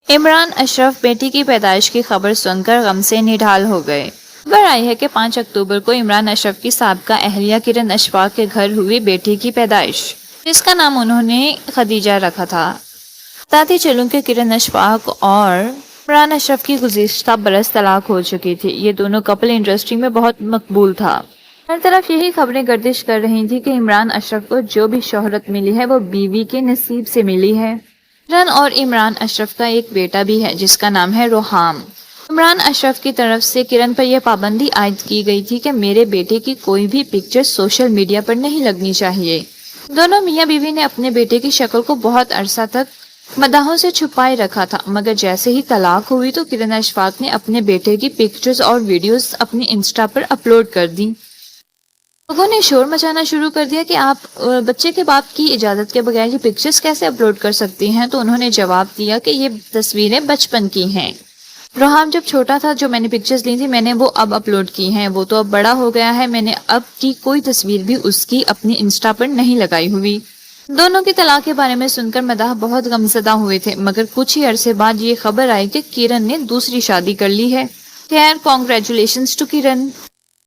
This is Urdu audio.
عمران اشرف بیٹی کی پیدائش کی خبر سن کر غم سے نڈھال ہو گئے۔ خبر آئی ہے کہ 5 اکتوبر کو عمران اشرف کی سابقہ اہلیہ کرن اشفاق کے گھر ہوئی بیٹی کی پیدائش، جس کا نام انہوں نے خدیجہ رکھا تھا۔ بتاتی چلوں کہ کرن اشفاق اور عمران اشرف کی گزشتہ برس طلاق ہو چکی تھی۔ یہ دونوں کپل انڈسٹری میں بہت مقبول تھا۔ ہر طرف یہی خبریں گردش کر رہی تھی کہ عمران اشرف کو جو بھی شہرت ملی ہے وہ بیوی کے نصیب سے ملی ہے۔ کرن اور عمران اشرف کا ایک بیٹا بھی ہے جس کا نام ہے روحام۔ عمران اشرف کی طرف سے کرن پر یہ پابندی عائد کی گئی تھی کہ میرے بیٹے کی کوئی بھی پکچر سوشل میڈیا پر نہیں لگنی چاہیے۔ دونوں میاں بیوی نے اپنے بیٹے کی شکل کو بہت عرصہ تک مداحوں سے چھپائے رکھا تھا، مگر جیسے ہی طلاق ہوئی تو کرن اشفاق نے اپنے بیٹے کی پکچرز اور ویڈیوز اپنی انسٹا پر اپلوڈ کر دیں۔ لوگوں نے شور مچانا شروع کر دیا کہ آپ بچے کے باپ کی اجازت کے بغیر یہ پکچرز کیسے اپلوڈ کر سکتی ہیں، تو انہوں نے جواب دیا کہ یہ تصویریں بچپن کی ہیں۔ روحام جب چھوٹا تھا جو میں نے پکچرز لی تھی میں نے وہ اب اپلوڈ کی ہیں، وہ تو اب بڑا ہو گیا ہے، میں نے اب کی کوئی تصویر بھی اس کی اپنی انسٹا پر نہیں لگائی ہوئی۔ دونوں کی طلاق کے بارے میں سن کر مداح بہت غمزدہ ہوئے تھے، مگر کچھ ہی عرصے بعد یہ خبر آئی کہ کرن نے دوسری شادی کر لی ہے۔ خیر، کانگریچولیشنز ٹو کرن۔